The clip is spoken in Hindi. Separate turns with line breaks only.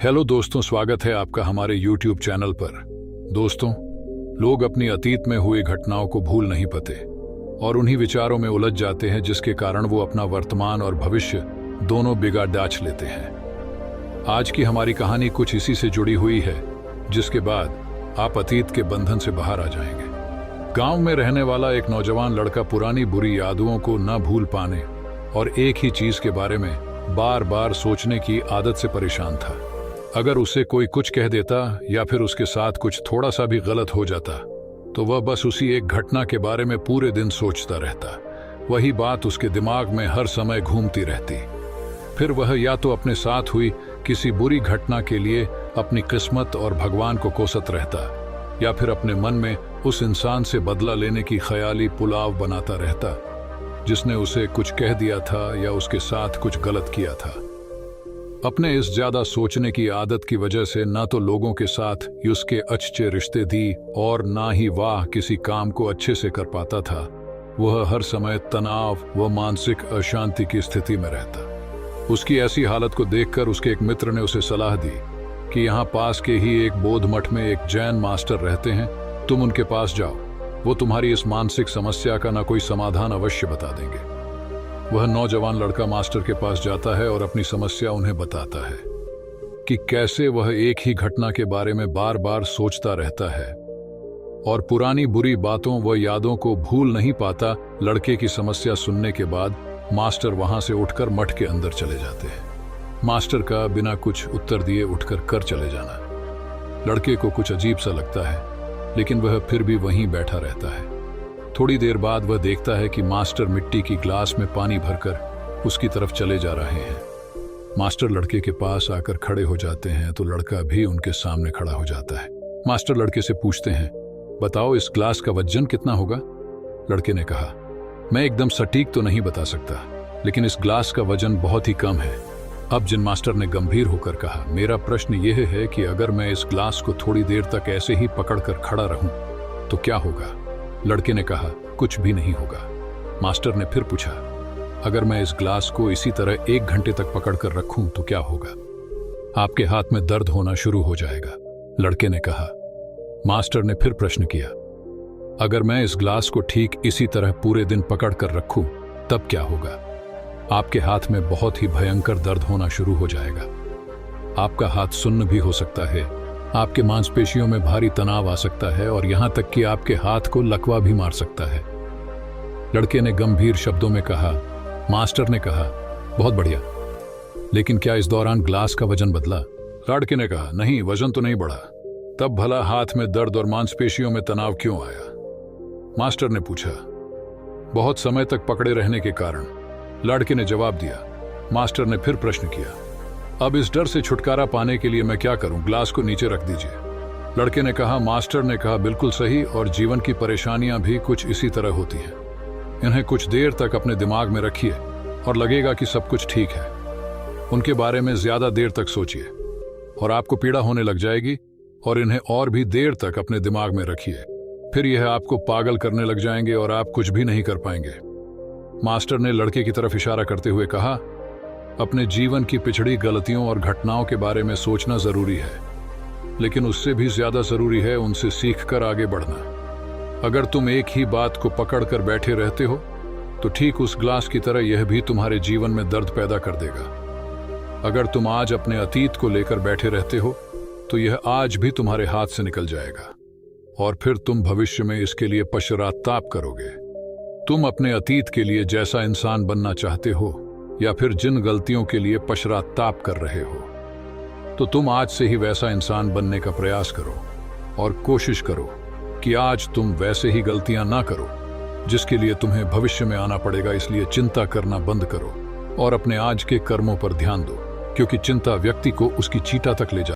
हेलो दोस्तों, स्वागत है आपका हमारे YouTube चैनल पर। दोस्तों, लोग अपनी अतीत में हुई घटनाओं को भूल नहीं पाते और उन्हीं विचारों में उलझ जाते हैं जिसके कारण वो अपना वर्तमान और भविष्य दोनों बिगाड़ डाच लेते हैं। आज की हमारी कहानी कुछ इसी से जुड़ी हुई है, जिसके बाद आप अतीत के बंधन से बाहर आ जाएंगे। गांव में रहने वाला एक नौजवान लड़का पुरानी बुरी यादों को न भूल पाने और एक ही चीज के बारे में बार बार सोचने की आदत से परेशान था। अगर उसे कोई कुछ कह देता या फिर उसके साथ कुछ थोड़ा सा भी गलत हो जाता तो वह बस उसी एक घटना के बारे में पूरे दिन सोचता रहता। वही बात उसके दिमाग में हर समय घूमती रहती। फिर वह या तो अपने साथ हुई किसी बुरी घटना के लिए अपनी किस्मत और भगवान को कोसत रहता, या फिर अपने मन में उस इंसान से बदला लेने की ख्याली पुलाव बनाता रहता जिसने उसे कुछ कह दिया था या उसके साथ कुछ गलत किया था। अपने इस ज्यादा सोचने की आदत की वजह से ना तो लोगों के साथ उसके अच्छे रिश्ते थी और ना ही वह किसी काम को अच्छे से कर पाता था। वह हर समय तनाव व मानसिक अशांति की स्थिति में रहता। उसकी ऐसी हालत को देखकर उसके एक मित्र ने उसे सलाह दी कि यहाँ पास के ही एक बौद्ध मठ में एक जैन मास्टर रहते हैं, तुम उनके पास जाओ, वो तुम्हारी इस मानसिक समस्या का ना कोई समाधान अवश्य बता देंगे। वह नौजवान लड़का मास्टर के पास जाता है और अपनी समस्या उन्हें बताता है कि कैसे वह एक ही घटना के बारे में बार बार सोचता रहता है और पुरानी बुरी बातों व यादों को भूल नहीं पाता। लड़के की समस्या सुनने के बाद मास्टर वहां से उठकर मठ के अंदर चले जाते हैं। मास्टर का बिना कुछ उत्तर दिए उठकर कर चले जाना लड़के को कुछ अजीब सा लगता है, लेकिन वह फिर भी वहीं बैठा रहता है। थोड़ी देर बाद वह देखता है कि मास्टर मिट्टी की ग्लास में पानी भरकर उसकी तरफ चले जा रहे हैं। मास्टर लड़के के पास आकर खड़े हो जाते हैं तो लड़का भी उनके सामने खड़ा हो जाता है। मास्टर लड़के से पूछते हैं, बताओ इस ग्लास का वजन कितना होगा? लड़के ने कहा, मैं एकदम सटीक तो नहीं बता सकता, लेकिन इस ग्लास का वजन बहुत ही कम है। अब जिन मास्टर ने गंभीर होकर कहा, मेरा प्रश्न यह है कि अगर मैं इस ग्लास को थोड़ी देर तक ऐसे ही पकड़कर खड़ा रहूं तो क्या होगा? लड़के ने कहा, कुछ भी नहीं होगा। मास्टर ने फिर पूछा, अगर मैं इस ग्लास को इसी तरह 1 घंटे तक पकड़कर रखूं तो क्या होगा? आपके हाथ में दर्द होना शुरू हो जाएगा, लड़के ने कहा। मास्टर ने फिर प्रश्न किया, अगर मैं इस ग्लास को ठीक इसी तरह पूरे दिन पकड़कर रखूं तब क्या होगा? आपके हाथ में बहुत ही भयंकर दर्द होना शुरू हो जाएगा। आपका हाथ सुन्न भी हो सकता है, आपके मांसपेशियों में भारी तनाव आ सकता है और यहां तक कि आपके हाथ को लकवा भी मार सकता है। लड़के ने गंभीर शब्दों में कहा। मास्टर ने कहा, बहुत बढ़िया, लेकिन क्या इस दौरान ग्लास का वजन बदला? लड़के ने कहा, नहीं, वजन तो नहीं बढ़ा। तब भला हाथ में दर्द और मांसपेशियों में तनाव क्यों आया? मास्टर ने पूछा। बहुत समय तक पकड़े रहने के कारण, लड़के ने जवाब दिया। मास्टर ने फिर प्रश्न किया, अब इस डर से छुटकारा पाने के लिए मैं क्या करूं? ग्लास को नीचे रख दीजिए, लड़के ने कहा। मास्टर ने कहा, बिल्कुल सही, और जीवन की परेशानियां भी कुछ इसी तरह होती हैं। इन्हें कुछ देर तक अपने दिमाग में रखिए और लगेगा कि सब कुछ ठीक है। उनके बारे में ज्यादा देर तक सोचिए और आपको पीड़ा होने लग जाएगी, और इन्हें और भी देर तक अपने दिमाग में रखिए, फिर यह आपको पागल करने लग जाएंगे और आप कुछ भी नहीं कर पाएंगे। मास्टर ने लड़के की तरफ इशारा करते हुए कहा, अपने जीवन की पिछड़ी गलतियों और घटनाओं के बारे में सोचना जरूरी है, लेकिन उससे भी ज्यादा जरूरी है उनसे सीखकर आगे बढ़ना। अगर तुम एक ही बात को पकड़कर बैठे रहते हो तो ठीक उस ग्लास की तरह यह भी तुम्हारे जीवन में दर्द पैदा कर देगा। अगर तुम आज अपने अतीत को लेकर बैठे रहते हो तो यह आज भी तुम्हारे हाथ से निकल जाएगा और फिर तुम भविष्य में इसके लिए पश्चाताप करोगे। तुम अपने अतीत के लिए जैसा इंसान बनना चाहते हो या फिर जिन गलतियों के लिए पश्चाताप कर रहे हो, तो तुम आज से ही वैसा इंसान बनने का प्रयास करो और कोशिश करो कि आज तुम वैसे ही गलतियां ना करो जिसके लिए तुम्हें भविष्य में आना पड़ेगा। इसलिए चिंता करना बंद करो और अपने आज के कर्मों पर ध्यान दो, क्योंकि चिंता व्यक्ति को उसकी चीता तक ले जाती है।